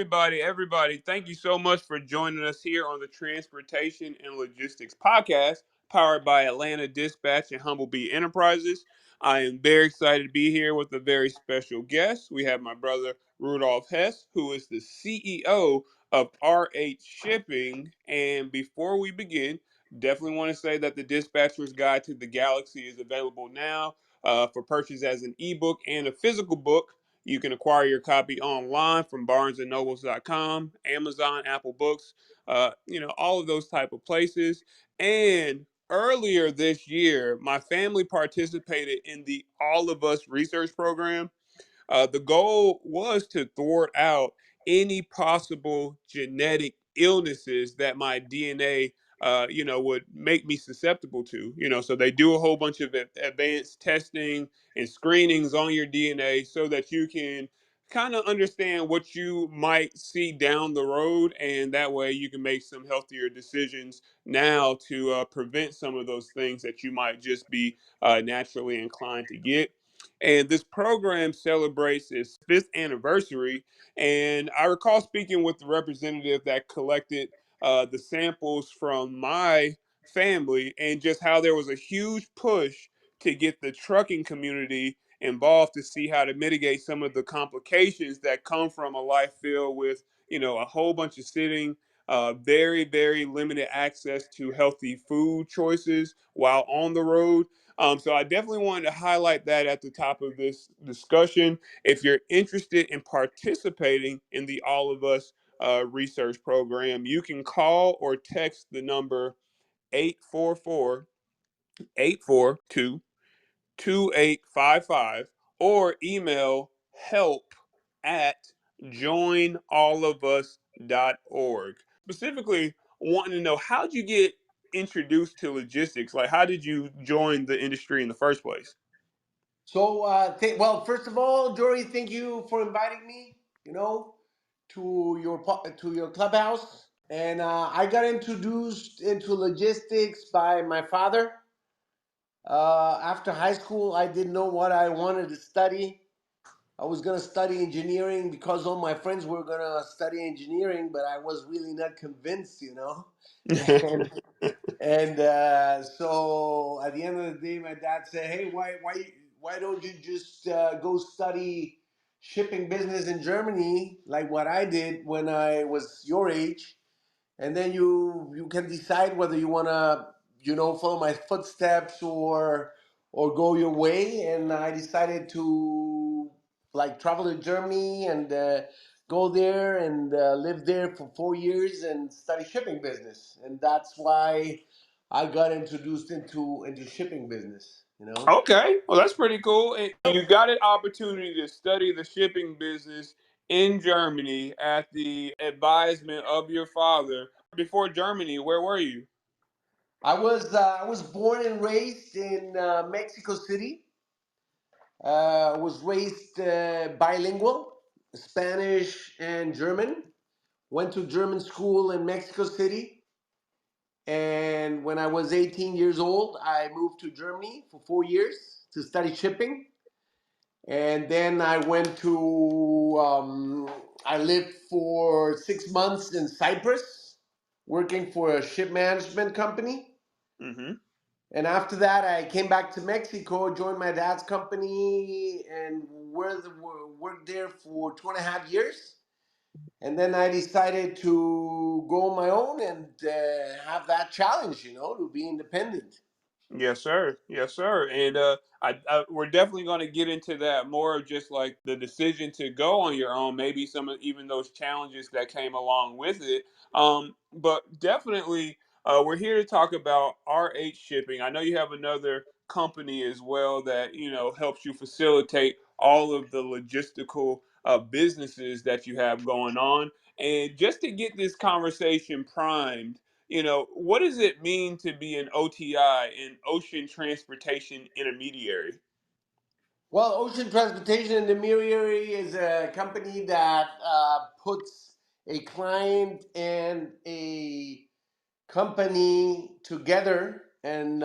everybody, thank you so much for joining us here on the Transportation and Logistics podcast, powered by Atlanta Dispatch and Humblebee Enterprises. I am very excited to be here with a very special guest. We have my brother Rudolf Hess, who is the CEO of RH Shipping. And before we begin, definitely want to say that the Dispatcher's Guide to the Galaxy is available now for purchase as an ebook and a physical book. You can acquire your copy online from barnesandnobles.com, Amazon, Apple Books, all of those type of places. And earlier this year, my family participated in the All of Us research program. The goal was to thwart out any possible genetic illnesses that my DNA, would make me susceptible to. So they do a whole bunch of advanced testing and screenings on your DNA so that you can kind of understand what you might see down the road, and that way you can make some healthier decisions now to prevent some of those things that you might just be naturally inclined to get. And this program celebrates its fifth anniversary. And I recall speaking with the representative that collected the samples from my family, and just how there was a huge push to get the trucking community involved to see how to mitigate some of the complications that come from a life filled with, a whole bunch of sitting, very, very limited access to healthy food choices while on the road. So I definitely wanted to highlight that at the top of this discussion. If you're interested in participating in the All of Us research program, you can call or text the number 844-842-2855 or email help@joinallofus.org. Specifically, wanting to know, how'd you get introduced to logistics? Like, how did you join the industry in the first place? So, well, first of all, Jory, thank you for inviting me. To your clubhouse, and I got introduced into logistics by my father. After high school, I didn't know what I wanted to study. I was gonna study engineering because all my friends were gonna study engineering, but I was really not convinced. And so at the end of the day, my dad said, "Hey, why don't you just go study shipping business in Germany, like what I did when I was your age, and then you can decide whether you wanna follow my footsteps or go your way." And I decided to like travel to Germany and go there and live there for 4 years and study shipping business, and that's why I got introduced into shipping business. Okay, well, that's pretty cool. And you got an opportunity to study the shipping business in Germany at the advisement of your father. Before Germany, where were you? I was born and raised in Mexico City. I was raised bilingual, Spanish and German. Went to German school in Mexico City. And when I was 18 years old, I moved to Germany for 4 years to study shipping. And then I lived for 6 months in Cyprus, working for a ship management company. Mm-hmm. And after that, I came back to Mexico, joined my dad's company, and worked there for 2.5 years. And then I decided to go on my own and have that challenge, to be independent. Yes, sir. Yes, sir. And we're definitely going to get into that more of just like the decision to go on your own, maybe some of even those challenges that came along with it. But definitely, we're here to talk about RH Shipping. I know you have another company as well that helps you facilitate all of the logistical businesses that you have going on. And just to get this conversation primed, what does it mean to be an OTI, an ocean transportation intermediary? Well, Ocean Transportation Intermediary is a company that puts a client and a company together and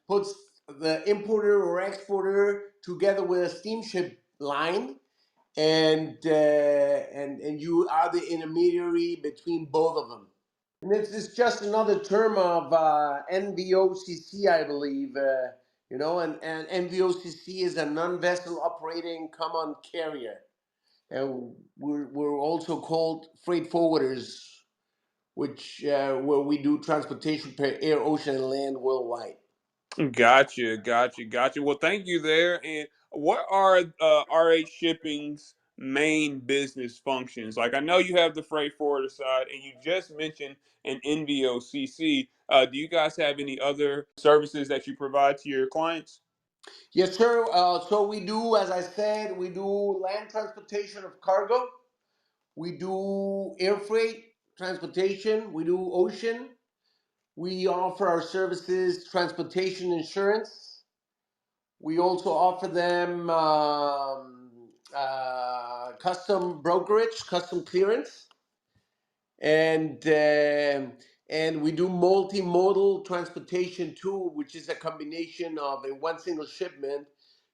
puts the importer or exporter together with a steamship line, and you are the intermediary between both of them. And it's just another term of NVOCC, I believe. And NVOCC is a non-vessel operating common carrier, and we're also called freight forwarders, which where we do transportation per air, ocean, and land worldwide. Gotcha. Well, thank you there. And what are RH Shipping's main business functions? Like, I know you have the freight forwarder side, and you just mentioned an NVOCC. Do you guys have any other services that you provide to your clients? Yes, sir. So we do, as I said, we do land transportation of cargo. We do air freight transportation. We do ocean. We offer our services transportation insurance. We also offer them custom brokerage, custom clearance, and and we do multimodal transportation too, which is a combination of in one single shipment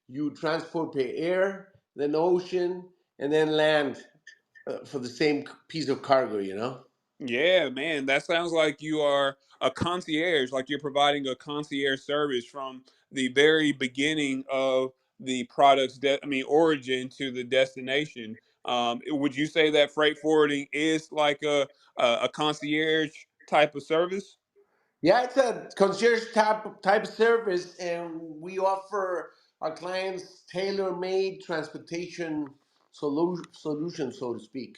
you transport per air, then ocean, and then land for the same piece of cargo. You know. Yeah, man, that sounds like you are a concierge, like you're providing a concierge service from the very beginning of the product's origin to the destination. Would you say that freight forwarding is like a concierge type of service? Yeah, it's a concierge type of service, and we offer our clients tailor-made transportation solutions, so to speak.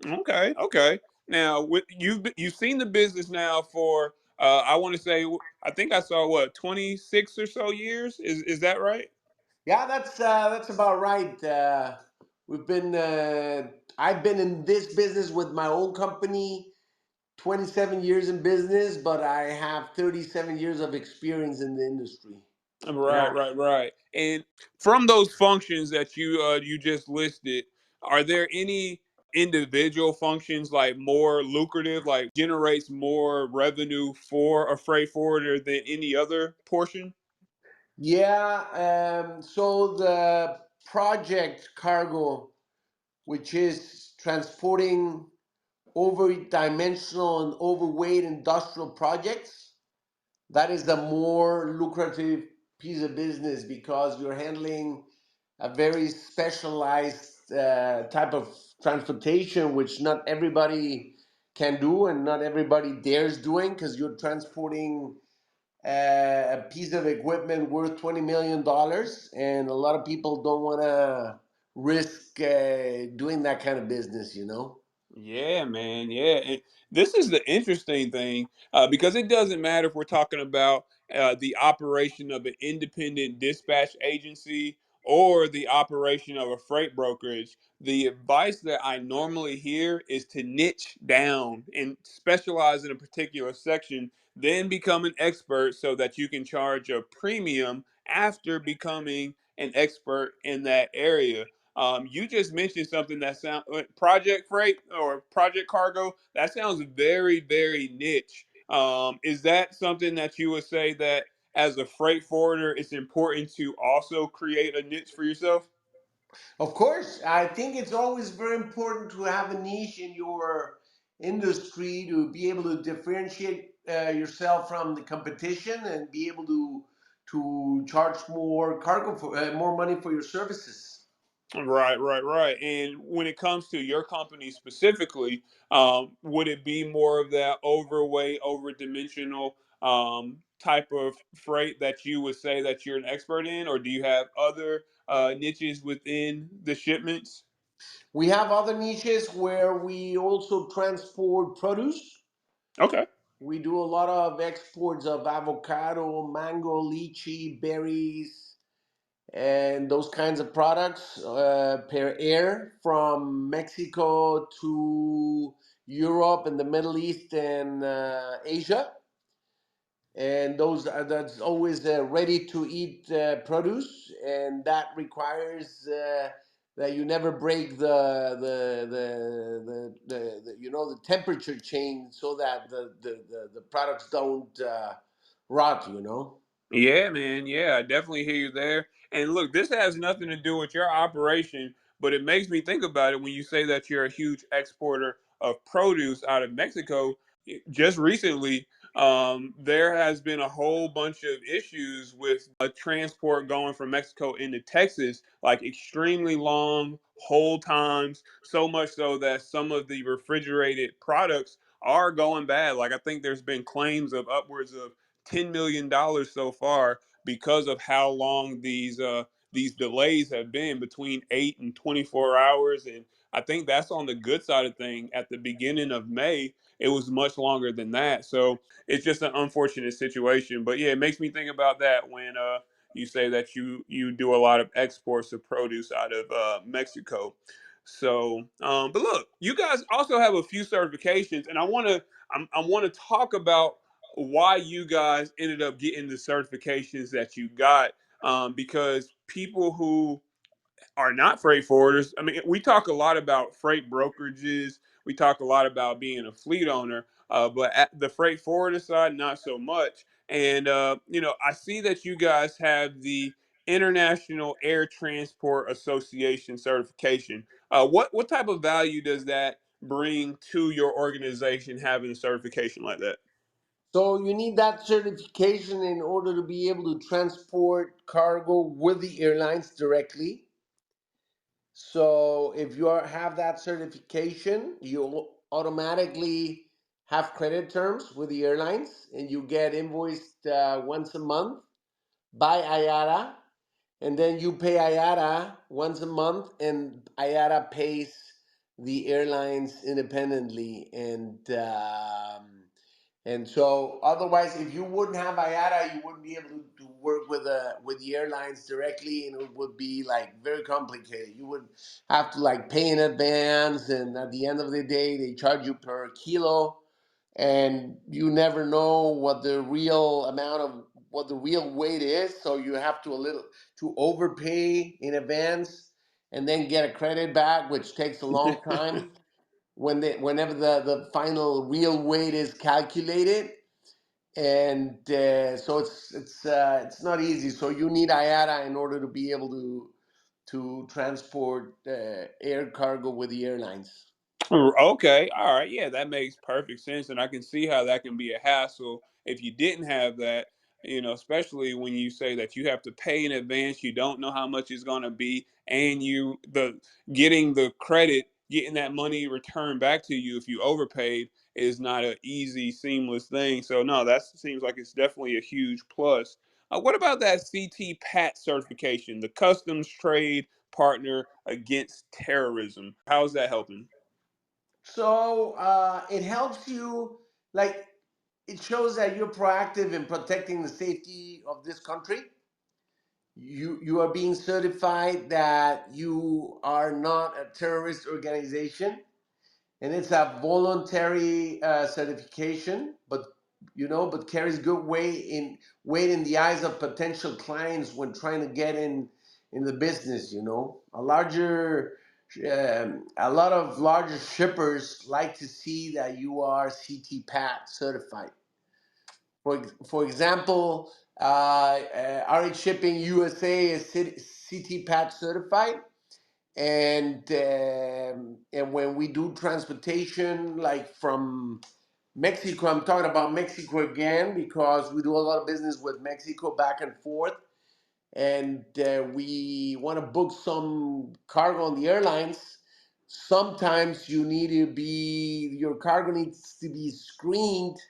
Okay. Now, you've seen the business now for I want to say I think I saw what 26 or so years. Is that right? Yeah, that's about right. We've been I've been in this business with my own company, 27 years in business, but I have 37 years of experience in the industry. Yeah. Right. And from those functions that you just listed, are there any individual functions like more lucrative, like generates more revenue for a freight forwarder than any other portion? Yeah, so the project cargo, which is transporting over-dimensional and overweight industrial projects, that is the more lucrative piece of business because you're handling a very specialized type of transportation, which not everybody can do and not everybody dares doing because you're transporting a piece of equipment worth $20 million, and a lot of people don't want to risk doing that kind of business, you know. Yeah, man. Yeah. And this is the interesting thing because it doesn't matter if we're talking about the operation of an independent dispatch agency or the operation of a freight brokerage. The advice that I normally hear is to niche down and specialize in a particular section, then become an expert so that you can charge a premium after becoming an expert in that area. You just mentioned something that sound project freight or project cargo. That sounds very niche. Is that something that you would say that as a freight forwarder, it's important to also create a niche for yourself? Of course, I think it's always very important to have a niche in your industry to be able to differentiate yourself from the competition and be able to charge more cargo for more money for your services. Right. And when it comes to your company specifically, would it be more of that overweight, overdimensional type of freight that you would say that you're an expert in, or do you have other niches within the shipments? We have other niches where we also transport produce. Okay. We do a lot of exports of avocado, mango, lychee, berries, and those kinds of products per air from Mexico to Europe and the Middle East and Asia. And that's always ready to eat produce, and that requires that you never break the temperature change so that the products don't rot. You know. Yeah, man. Yeah, I definitely hear you there. And look, this has nothing to do with your operation, But it makes me think about it when you say that you're a huge exporter of produce out of Mexico. Just recently, there has been a whole bunch of issues with transport going from Mexico into Texas, like extremely long hold times, so much so that some of the refrigerated products are going bad. Like I think there's been claims of upwards of $10 million so far because of how long these delays have been between 8 and 24 hours. And I think that's on the good side of thing. At the beginning of May, it was much longer than that. So it's just an unfortunate situation. But yeah, it makes me think about that when you say that you do a lot of exports of produce out of Mexico. So, but look, you guys also have a few certifications, and I want to talk about why you guys ended up getting the certifications that you got, because people who are not freight forwarders. I mean, we talk a lot about freight brokerages. We talk a lot about being a fleet owner, but at the freight forwarder side, not so much. And I see that you guys have the International Air Transport Association certification. What type of value does that bring to your organization having a certification like that? So you need that certification in order to be able to transport cargo with the airlines directly. So if have that certification, you automatically have credit terms with the airlines, and you get invoiced once a month by IATA, and then you pay IATA once a month, and IATA pays the airlines independently. And so, otherwise, if you wouldn't have IATA, you wouldn't be able to work with the airlines directly, and it would be like very complicated. You would have to like pay in advance, and at the end of the day, they charge you per kilo, and you never know what the real weight is. So you have to overpay in advance, and then get a credit back, which takes a long time whenever the final real weight is calculated. And so it's not easy. So you need IATA in order to be able to transport air cargo with the airlines. Okay, all right, yeah, that makes perfect sense, and I can see how that can be a hassle if you didn't have that. Especially when you say that you have to pay in advance, you don't know how much it's going to be, and you the getting the credit, getting that money returned back to you if you overpaid is not an easy, seamless thing. So no, that seems like it's definitely a huge plus. What about that CTPAT certification, the Customs Trade Partner Against Terrorism? How's that helping? So it helps you, like, it shows that you're proactive in protecting the safety of this country. You are being certified that you are not a terrorist organization, and it's a voluntary certification, but carries good weight in the eyes of potential clients when trying to get in the business. A lot of larger shippers like to see that you are CTPAT certified. For example, RH Shipping USA is CTPAT certified, and when we do transportation, like from Mexico, I'm talking about Mexico again because we do a lot of business with Mexico back and forth, and we want to book some cargo on the airlines. Sometimes your cargo needs to be screened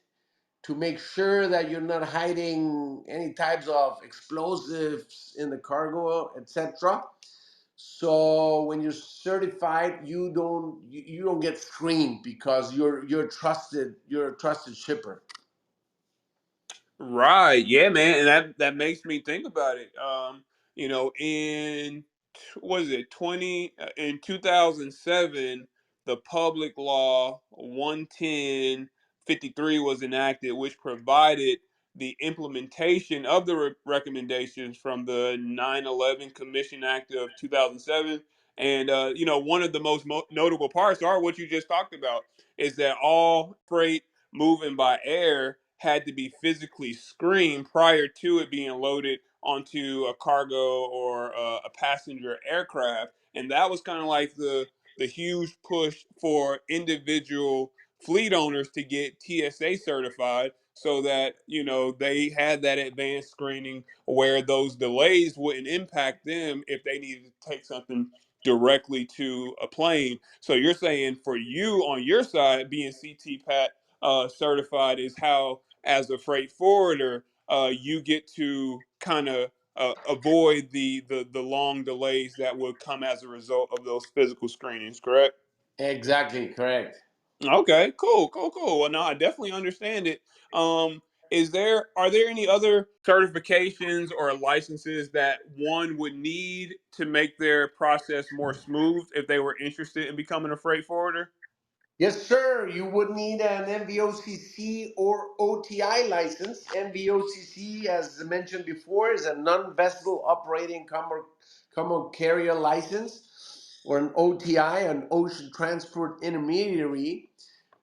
to make sure that you're not hiding any types of explosives in the cargo, etc. So when you're certified, you don't get screened because you're a trusted shipper. Right. Yeah, man. And that makes me think about it. In was it 2007, the public law 11053 was enacted, which provided the implementation of the recommendations from the 9/11 Commission Act of 2007. And one of the most notable parts are what you just talked about, is that all freight moving by air had to be physically screened prior to it being loaded onto a cargo or a passenger aircraft. And that was kind of like the huge push for individual fleet owners to get TSA certified so that, they had that advanced screening where those delays wouldn't impact them if they needed to take something directly to a plane. So you're saying for you on your side, being CTPAT certified is how, as a freight forwarder, you get to kind of avoid the long delays that would come as a result of those physical screenings, correct? Exactly, correct. Okay, cool, cool, cool. Well, no, I definitely understand it. Um, are there any other certifications or licenses that one would need to make their process more smooth if they were interested in becoming a freight forwarder? Yes, sir. You would need an MVOCC or OTI license. MVOCC, as mentioned before, is a non-vessel operating common carrier license, or an OTI, an ocean transport intermediary,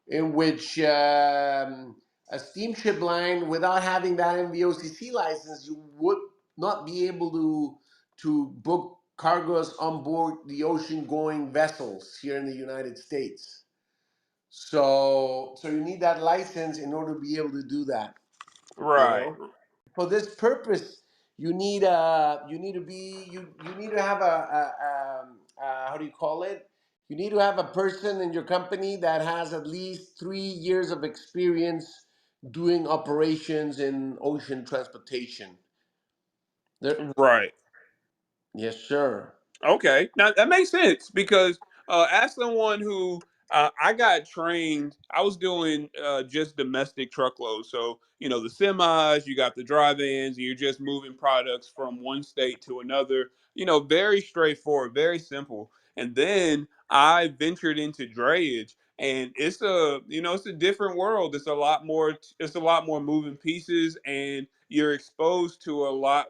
in which a steamship line, without having that MVOCC license, you would not be able to book cargoes on board the ocean-going vessels here in the United States. So you need that license in order to be able to do that. You Right. know, for this purpose, you need to have how do you call it? You need to have a person in your company that has at least 3 years of experience doing operations in ocean transportation. There, Right. yes, sir. Okay, now that makes sense because as someone who I got trained, I was doing just domestic truckloads. So the semis, you got the dry vans, and you're just moving products from one state to another. Very straightforward, very simple. And then I ventured into drayage, and it's a different world. It's a lot more moving pieces, and you're exposed to a lot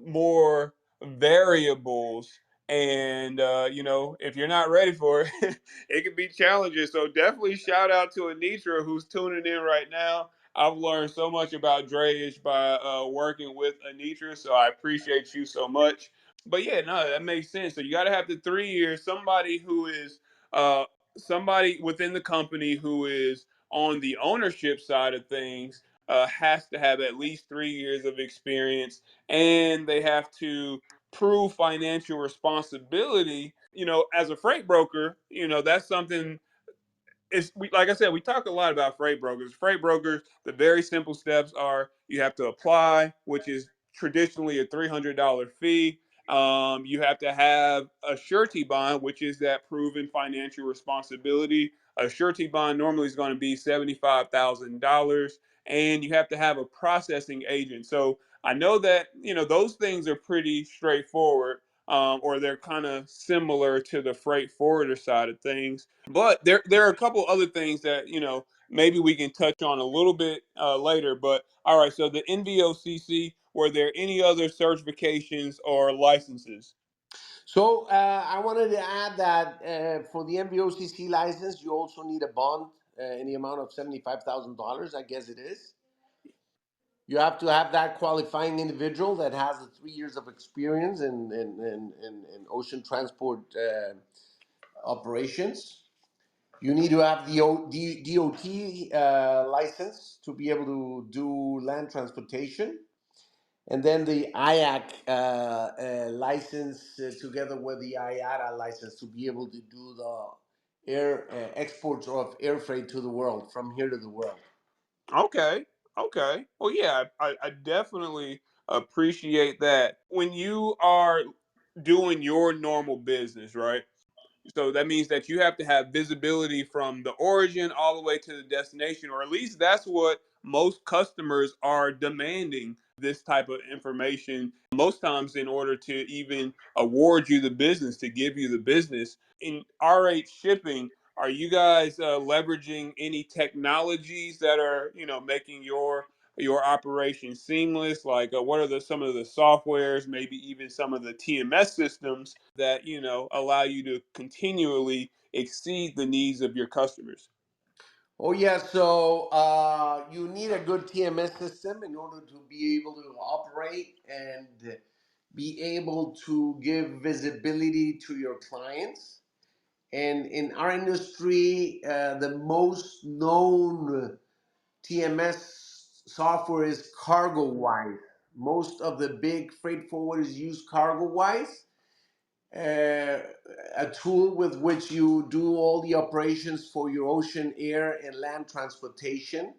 more variables. And if you're not ready for it, it can be challenging. So definitely shout out to Anitra who's tuning in right now. I've learned so much about drayage by working with Anitra, so I appreciate you so much. But yeah, no, that makes sense. So you got to have the 3 years. Uh, somebody within the company who is on the ownership side of things has to have at least 3 years of experience, and they have to prove financial responsibility. As a freight broker, that's something. Like I said, we talk a lot about freight brokers. Freight brokers, the very simple steps are you have to apply, which is traditionally a $300 fee. You have to have a surety bond, which is that proven financial responsibility. A surety bond normally is going to be $75,000, and you have to have a processing agent. So I know that those things are pretty straightforward, or they're kind of similar to the freight forwarder side of things. But there are a couple other things that maybe we can touch on a little bit later. But all right, so the NVOCC, were there any other certifications or licenses? So I wanted to add that for the MVOCC license, you also need a bond in the amount of $75,000. I guess it is. You have to have that qualifying individual that has the 3 years of experience in ocean transport operations. You need to have the DOT license to be able to do land transportation. And then the IAC license together with the IATA license to be able to do the air exports of air freight to the world, from here to the world. Okay, okay. Well, yeah, I definitely appreciate that. When you are doing your normal business, right? So that means that you have to have visibility from the origin all the way to the destination, or at least that's what most customers are demanding this type of information most times in order to even award you the business, to give you the business. In RH shipping, are you guys leveraging any technologies that are, making your operation seamless? Like, what are some of the softwares, maybe even some of the TMS systems that allow you to continually exceed the needs of your customers? Oh yeah, so you need a good TMS system in order to be able to operate and be able to give visibility to your clients. And in our industry, the most known TMS software is CargoWise. Most of the big freight forwarders use CargoWise, uh, a tool with which you do all the operations for your ocean, air, and land transportation.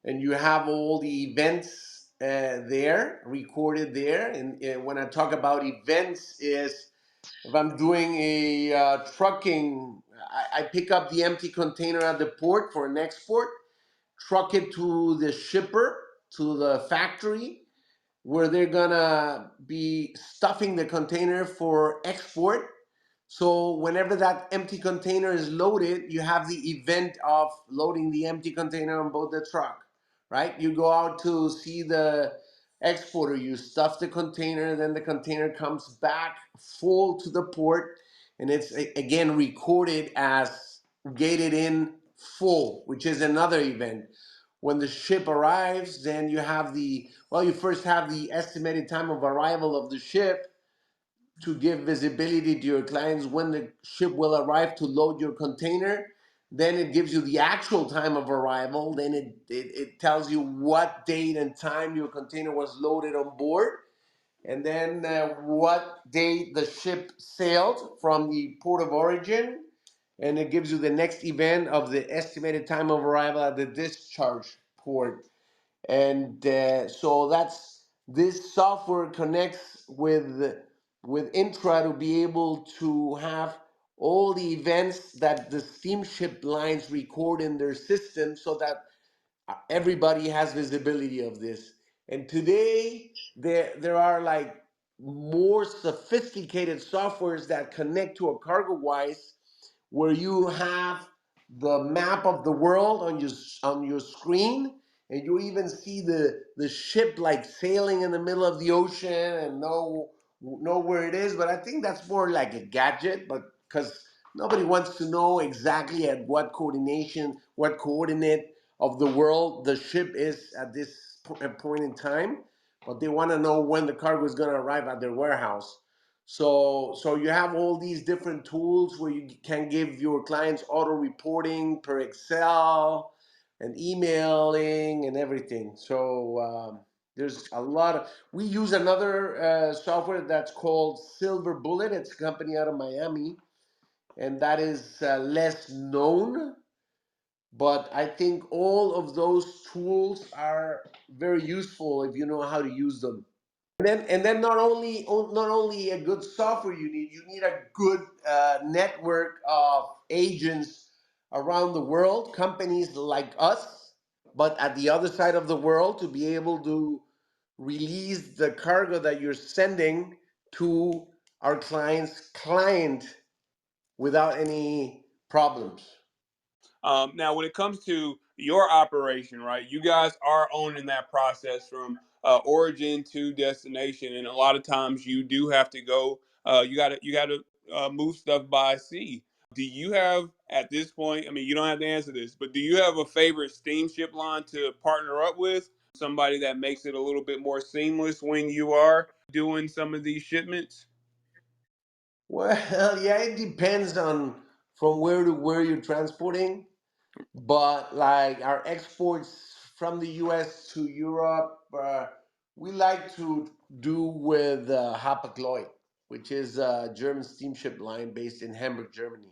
And you have all the events there, recorded there. And when I talk about events, is if I'm doing a trucking, I pick up the empty container at the port for an export, truck it to the shipper, to the factory, where they're gonna be stuffing the container for export. So whenever that empty container is loaded, you have the event of loading the empty container on board the truck, right? You go out to see the exporter, you stuff the container, then the container comes back full to the port, and it's again recorded as gated in full, which is another event. When the ship arrives, then you have you first have the estimated time of arrival of the ship to give visibility to your clients when the ship will arrive to load your container. Then it gives you the actual time of arrival. Then it tells you what date and time your container was loaded on board. And then what date the ship sailed from the port of origin. And it gives you the next event of the estimated time of arrival at the discharge port. And so that's this software connects with Intra to be able to have all the events that the steamship lines record in their system, so that everybody has visibility of this. And today there are like more sophisticated softwares that connect to a CargoWise, where you have the map of the world on your screen, and you even see the ship like sailing in the middle of the ocean and know where it is. But I think that's more like a gadget, but because nobody wants to know exactly at what coordinate of the world the ship is at this point in time, but they want to know when the cargo is going to arrive at their warehouse. So you have all these different tools where you can give your clients auto reporting per Excel and emailing and everything. So there's a lot of. We use another software that's called Silver Bullet. It's a company out of Miami, and that is less known. But I think all of those tools are very useful if you know how to use them. And then not only a good software you need a good network of agents around the world, companies like us, but at the other side of the world, to be able to release the cargo that you're sending to our client's client without any problems. Now, when it comes to your operation, right, you guys are owning that process from origin to destination, and a lot of times you do have to go. You gotta move stuff by sea. Do you have at this point? I mean, you don't have to answer this, but do you have a favorite steamship line to partner up with? Somebody that makes it a little bit more seamless when you are doing some of these shipments? Well, yeah, it depends on from where to where you're transporting. But like our exports from the US to Europe, we like to do with Hapag-Lloyd, which is a German steamship line based in Hamburg, Germany.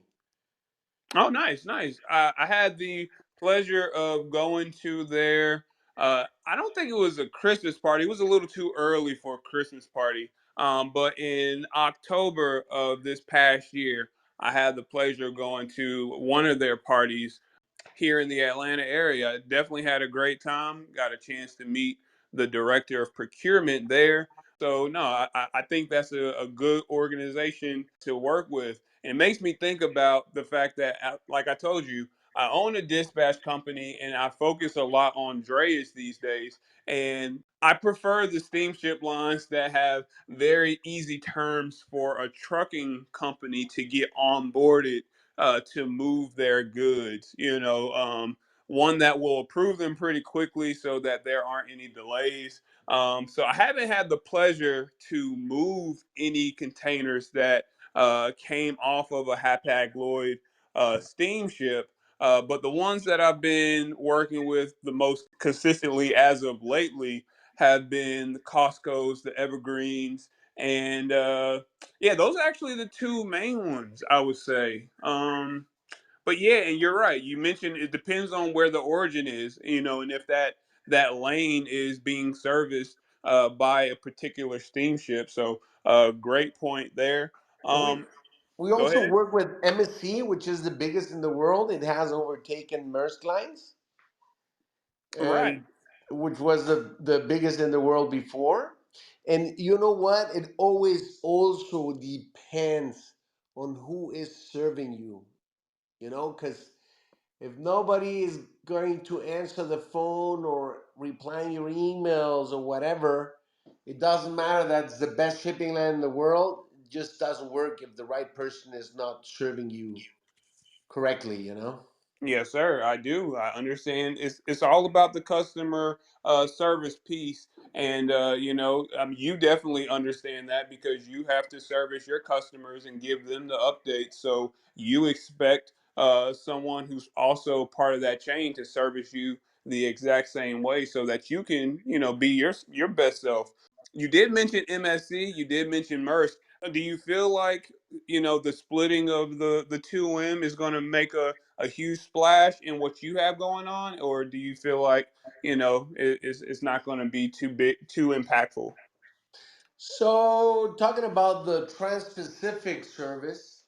Oh, nice, nice. I had the pleasure of going to their. I don't think it was a Christmas party. It was a little too early for a Christmas party. But in October of this past year, I had the pleasure of going to one of their parties here in the Atlanta area. Definitely had a great time. Got a chance to meet the director of procurement there. So no, I think that's a good organization to work with. And it makes me think about the fact that, like I told you, I own a dispatch company and I focus a lot on drayage these days. And I prefer the steamship lines that have very easy terms for a trucking company to get onboarded to move their goods. one that will approve them pretty quickly so that there aren't any delays. So I haven't had the pleasure to move any containers that came off of a Hapag Lloyd steamship. But the ones that I've been working with the most consistently as of lately have been the Costco's, the Evergreens, and yeah, those are actually the two main ones I would say. But yeah, and you're right. You mentioned it depends on where the origin is, and if that lane is being serviced by a particular steamship. So, great point there. And we Um, we Go also ahead. work with MSC, which is the biggest in the world. It has overtaken Maersk lines, Right. and which was the biggest in the world before. And you know what? It always also depends on who is serving you. Because if nobody is going to answer the phone or replying your emails or whatever, it doesn't matter. That's the best shipping line in the world. It just doesn't work if the right person is not serving you correctly. Yes, sir. I do. I understand. It's all about the customer service piece, and you definitely understand that because you have to service your customers and give them the updates. So you expect someone who's also part of that chain to service you the exact same way, so that you can be your best self. You did mention MSC. You did mention Maersk. Do you feel like the splitting of the 2M is going to make a huge splash in what you have going on, or do you feel like it's not going to be too big, too impactful? So, talking about the Trans-Pacific service,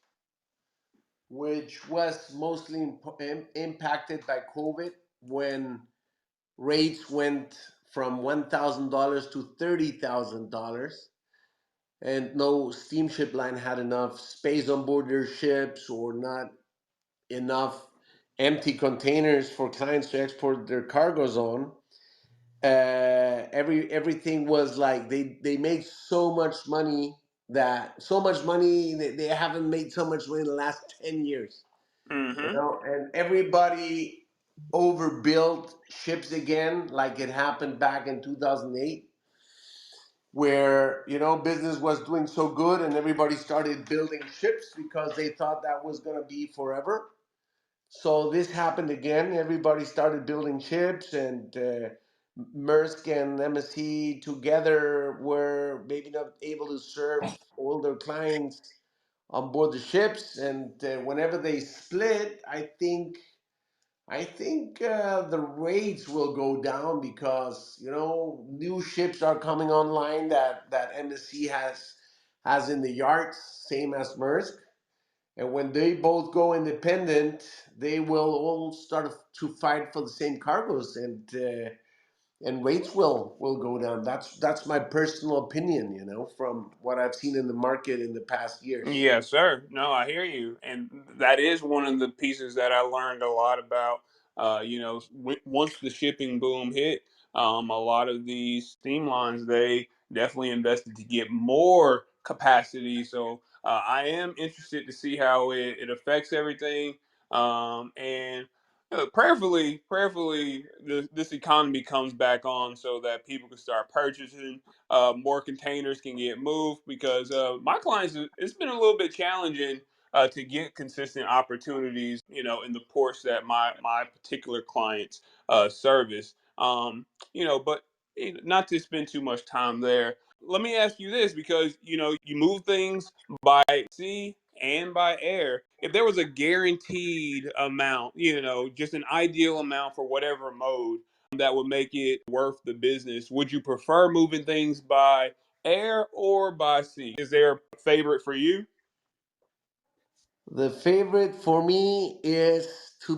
which was mostly impacted by COVID when rates went from $1,000 to $30,000, and no steamship line had enough space on board their ships or not enough empty containers for clients to export their cargoes on. Everything was like they made so much money that they haven't made so much money in the last 10 years. Mm-hmm. And everybody overbuilt ships again, like it happened back in 2008, where business was doing so good and everybody started building ships because they thought that was going to be forever. So this happened again. Everybody started building ships, and Maersk and MSC together were maybe not able to serve all their clients on board the ships. And whenever they split, I think the rates will go down because new ships are coming online that MSC has in the yards, same as Maersk. And when they both go independent, they will all start to fight for the same cargoes, and rates will go down. That's my personal opinion, from what I've seen in the market in the past years. Yes, sir. No, I hear you, and that is one of the pieces that I learned a lot about. Once the shipping boom hit, a lot of these steam lines they definitely invested to get more capacity. So I am interested to see how it affects everything, and prayerfully, this economy comes back on so that people can start purchasing more containers can get moved because my clients it's been a little bit challenging to get consistent opportunities in the ports that my particular clients service. But not to spend too much time there, let me ask you this, because you move things by sea and by air. If there was a guaranteed amount, just an ideal amount for whatever mode that would make it worth the business, would you prefer moving things by air or by sea? Is there a favorite for you? The favorite for me is to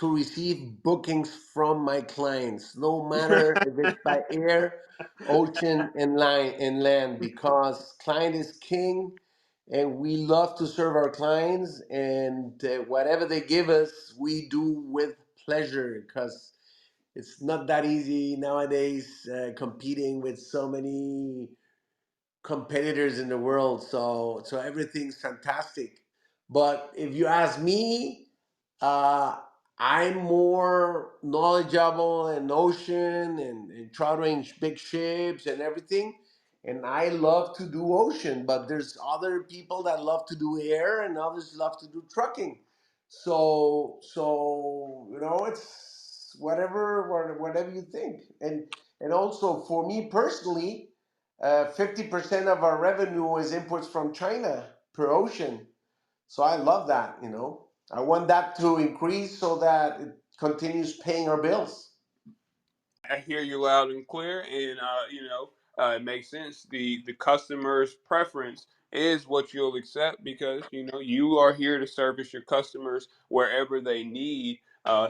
receive bookings from my clients, no matter if it's by air, ocean, and land, because client is king, and we love to serve our clients, and whatever they give us, we do with pleasure, because it's not that easy nowadays competing with so many competitors in the world. So everything's fantastic. But if you ask me, uh, I'm more knowledgeable in ocean and chartering big ships and everything. And I love to do ocean, but there's other people that love to do air and others love to do trucking. So it's whatever you think. And also for me personally, 50% of our revenue is imports from China per ocean. So I love that. I want that to increase so that it continues paying our bills. I hear you loud and clear, and it makes sense. The customer's preference is what you'll accept because you are here to service your customers wherever they need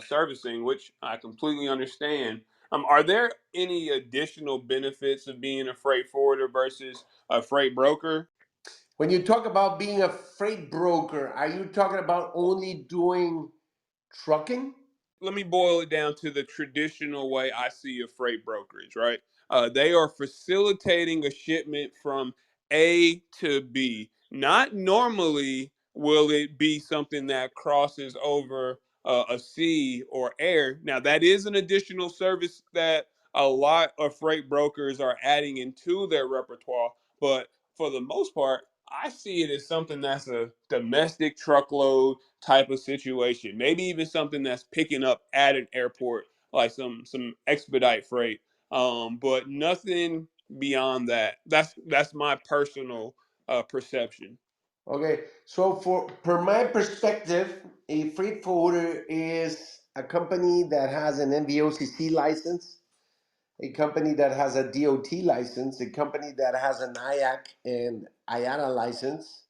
servicing, which I completely understand. Are there any additional benefits of being a freight forwarder versus a freight broker? When you talk about being a freight broker, are you talking about only doing trucking? Let me boil it down to the traditional way I see a freight brokerage, right? They are facilitating a shipment from A to B. Not normally will it be something that crosses over a sea or air. Now, that is an additional service that a lot of freight brokers are adding into their repertoire. But for the most part, I see it as something that's a domestic truckload type of situation. Maybe even something that's picking up at an airport, like some expedite freight. But nothing beyond that. That's my personal perception. Okay, so for per my perspective, a freight forwarder is a company that has an NVOCC license, a company that has a DOT license, a company that has an IAC and IATA license,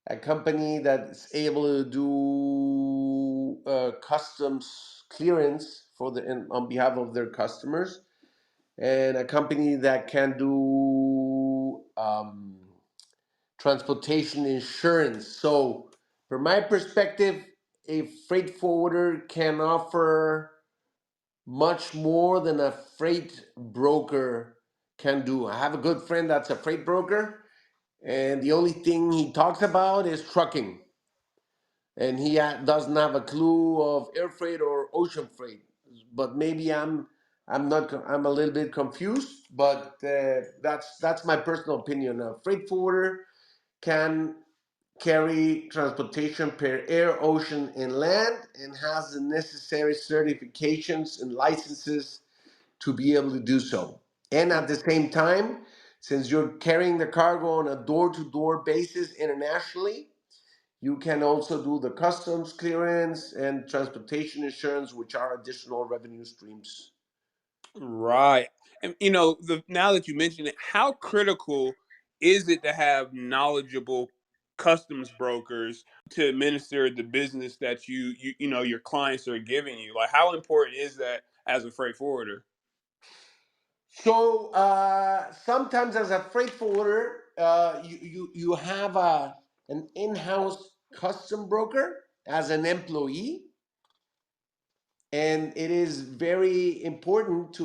a company that's able to do customs clearance on behalf of their customers, and a company that can do transportation insurance. So, from my perspective, a freight forwarder can offer much more than a freight broker can do. I have a good friend that's a freight broker, and the only thing he talks about is trucking, and he doesn't have a clue of air freight or ocean freight. But maybe I'm not I'm a little bit confused, but that's my personal opinion. A freight forwarder can carry transportation per air, ocean, and land, and has the necessary certifications and licenses to be able to do so. And at the same time, since you're carrying the cargo on a door to door basis internationally, you can also do the customs clearance and transportation insurance, which are additional revenue streams. Right. And now that you mention it, how critical is it to have knowledgeable customs brokers to administer the business that your clients are giving you? Like how important is that as a freight forwarder? So sometimes, as a freight forwarder, you have an in-house custom broker as an employee, and it is very important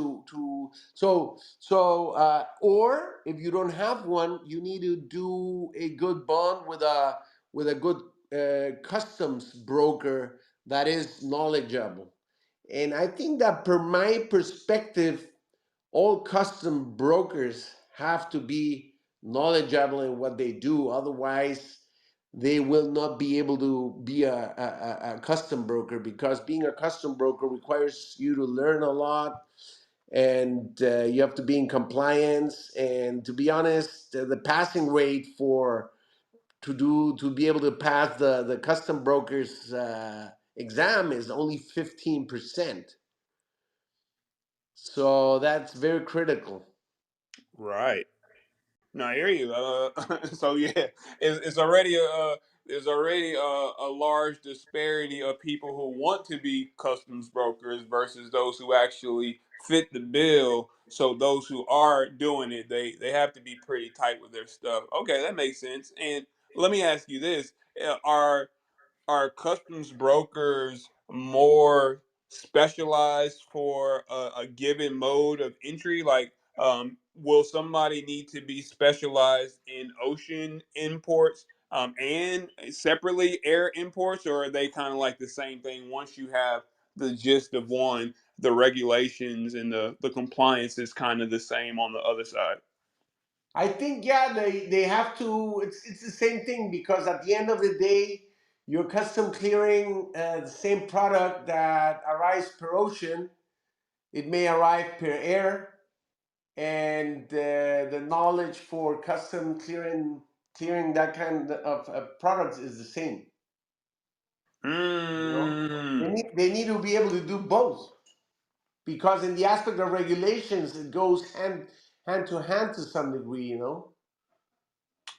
or if you don't have one, you need to do a good bond with a good customs broker that is knowledgeable. And I think that, per my perspective, all custom brokers have to be knowledgeable in what they do. Otherwise, they will not be able to be a custom broker, because being a custom broker requires you to learn a lot, and you have to be in compliance. And to be honest, the passing rate for to be able to pass the custom brokers exam is only 15%. So that's very critical. Right. No, I hear you. So yeah, it's already there's already a large disparity of people who want to be customs brokers versus those who actually fit the bill. So those who are doing it, they have to be pretty tight with their stuff. Okay, that makes sense. And let me ask you this: are customs brokers more specialized for a given mode of entry? Like, will somebody need to be specialized in ocean imports and separately air imports, or are they kind of like the same thing once you have the gist of one, the regulations and the compliance is kind of the same on the other side. I think, yeah, they have to. It's the same thing, because at the end of the day, you're custom clearing the same product that arrives per ocean. It may arrive per air, and the knowledge for custom clearing that kind of products is the same. You know, Mm. they need to be able to do both, because in the aspect of regulations, it goes hand to hand to some degree. You know.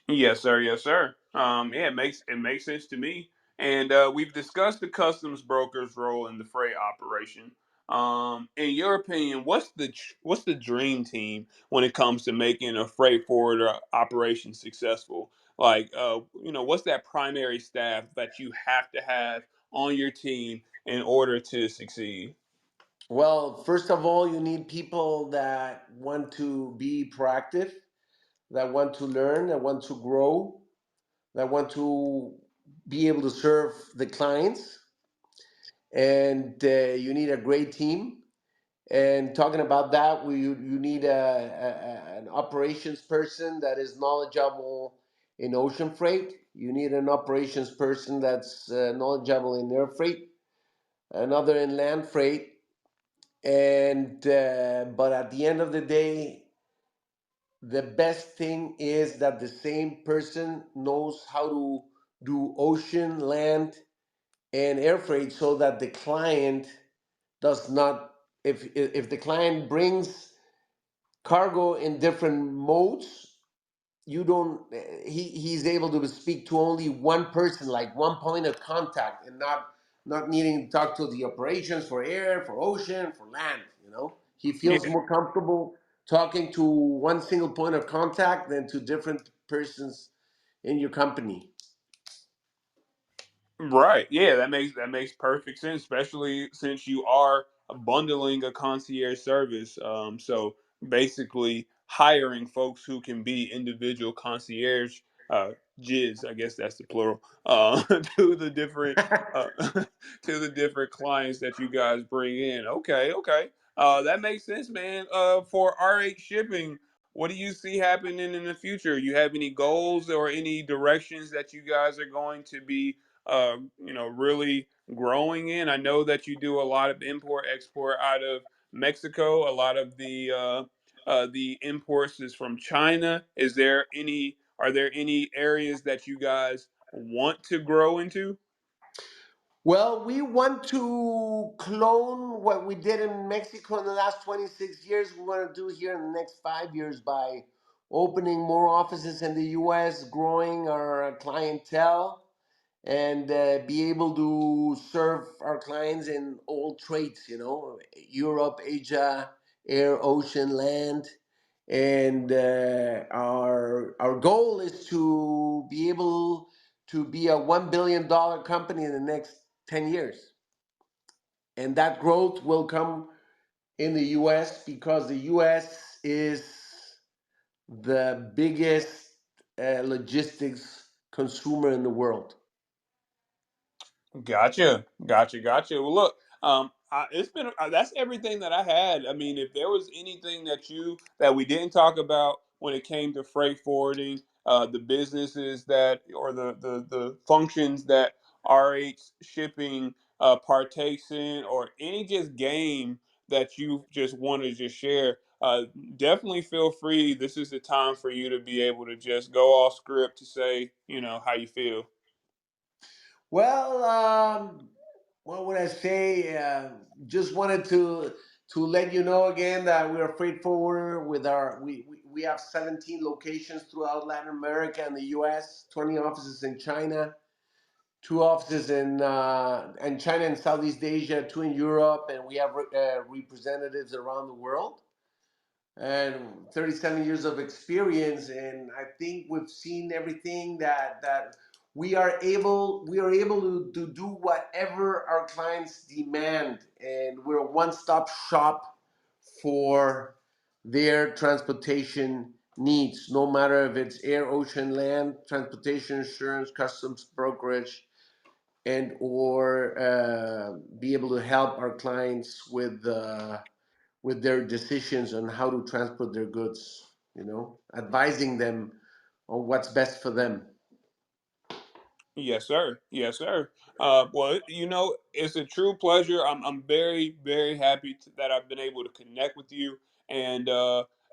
Yes, sir. Yes, sir. Yeah, it makes sense to me. And we've discussed the customs broker's role in the freight operation. In your opinion, what's the dream team when it comes to making a freight forwarder operation successful? Like, what's that primary staff that you have to have on your team in order to succeed? Well, first of all, you need people that want to be proactive, that want to learn, that want to grow, that want to be able to serve the clients, and you need a great team. And talking about that, you need an operations person that is knowledgeable in ocean freight. You need an operations person that's knowledgeable in air freight, another in land freight. And but at the end of the day, the best thing is that the same person knows how to do ocean, land, and air freight, so that the client does not, if the client brings cargo in different modes, you don't he's able to speak to only one person, like one point of contact, and not needing to talk to the operations for air, for ocean, for land. You know, he feels more comfortable talking to one single point of contact than to different persons in your company. Right. Yeah, that makes perfect sense, especially since you are bundling a concierge service. So basically hiring folks who can be individual concierge jizz, I guess that's the plural, to the different uh, to the different clients that you guys bring in. Okay, okay. That makes sense, man. For RH shipping, what do you see happening in the future? You have any goals or any directions that you guys are going to be really growing in? I know that you do a lot of import export out of Mexico. A lot of the imports is from China. Are there any areas that you guys want to grow into? Well, we want to clone what we did in Mexico in the last 26 years. We want to do here in the next 5 years by opening more offices in the US, growing our clientele, and be able to serve our clients in all trades, Europe, Asia, air, ocean, land. And our goal is to be able to be a $1 billion company in the next 10 years. And that growth will come in the US, because the US is the biggest logistics consumer in the world. Gotcha, gotcha, gotcha. Well, look, it's been that's everything that I had. I mean, if there was anything that we didn't talk about when it came to freight forwarding, the businesses that or the functions that RH shipping partakes in, or any just game that you just want to just share, definitely feel free. This is the time for you to be able to just go off script to say, how you feel. Well, what would I say? Just wanted to let you know again that we are freight forwarder with we have 17 locations throughout Latin America and the US, 20 offices in China, two offices in China and Southeast Asia, two in Europe, and we have representatives around the world, and 37 years of experience. And I think we've seen everything that we are able to do whatever our clients demand, and we're a one-stop shop for their transportation needs, no matter if it's air, ocean, land, transportation, insurance, customs, brokerage. and or be able to help our clients with their decisions on how to transport their goods. Advising them on what's best for them. Yes, sir. Yes, sir. Well, it's a true pleasure. I'm very, very happy that I've been able to connect with you. And,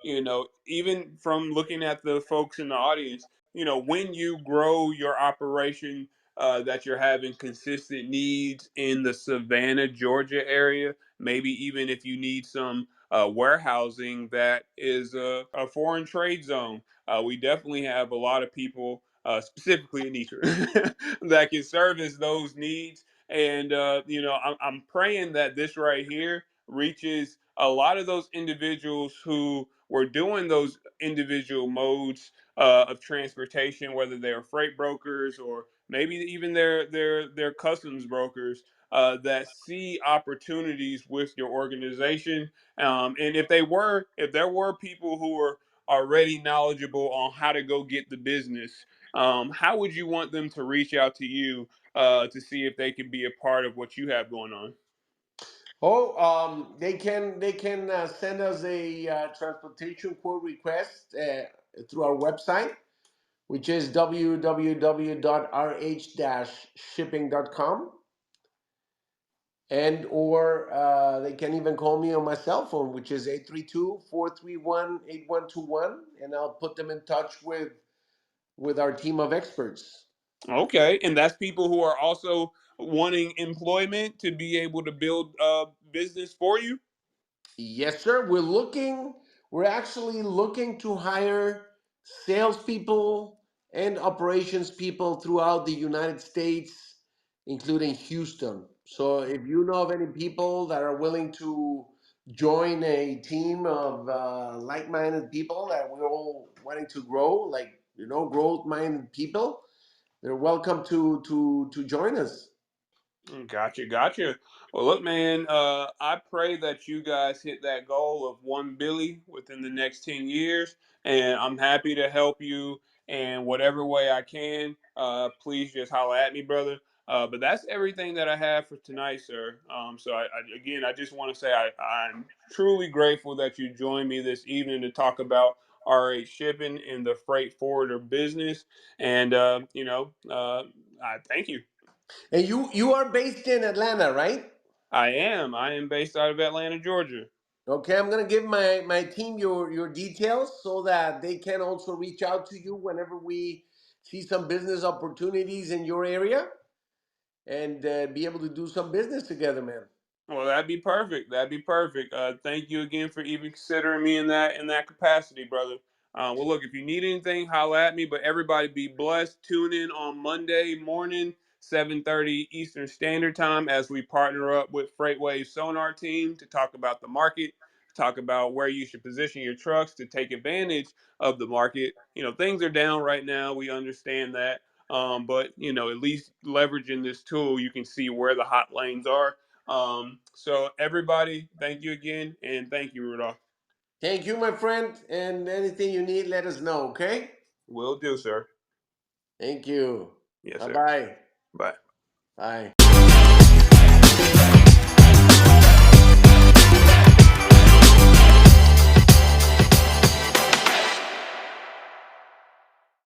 even from looking at the folks in the audience, when you grow your operation, that you're having consistent needs in the Savannah, Georgia area, maybe even if you need some warehousing that is a foreign trade zone, we definitely have a lot of people, specifically Anitra, that can service those needs. And I'm praying that this right here reaches a lot of those individuals who were doing those individual modes of transportation, whether they're freight brokers or maybe even their customs brokers. That see opportunities with your organization, and if there were people who were already knowledgeable on how to go get the business, how would you want them to reach out to you to see if they can be a part of what you have going on? Oh, they can send us a transportation quote request through our website, which is www.rh-shipping.com, and or they can even call me on my cell phone, which is 832-431-8121, and I'll put them in touch with our team of experts. Okay, and that's people who are also wanting employment to be able to build business for you. Yes, sir. We're actually looking to hire salespeople and operations people throughout the United States, including Houston. So if you know of any people that are willing to join a team of like-minded people that we're all wanting to grow, like, growth-minded people, they're welcome to join us. Gotcha, gotcha. Well, look, man, I pray that you guys hit that goal of 1 billion within the next 10 years, and I'm happy to help you in whatever way I can. Please just holler at me, brother. But that's everything that I have for tonight, sir. So again, I just want to say I'm truly grateful that you joined me this evening to talk about RH shipping in the freight forwarder business, and I thank you. And you are based in Atlanta, right? I am. I am based out of Atlanta, Georgia. Okay, I'm gonna give my team your details so that they can also reach out to you whenever we see some business opportunities in your area and be able to do some business together, man. Well, that'd be perfect. That'd be perfect. Thank you again for even considering me in that capacity, brother. Well, look, if you need anything, holla at me. But everybody be blessed. Tune in on Monday morning, 7:30 Eastern Standard Time, as we partner up with Freightwave Sonar Team to talk about the market, talk about where you should position your trucks to take advantage of the market. Things are down right now. We understand that. But at least leveraging this tool, you can see where the hot lanes are. So everybody, thank you again, and thank you, Rudolph. Thank you, my friend, and anything you need, let us know, okay? Will do, sir. Thank you. Yes, sir. Bye-bye. Bye. Bye.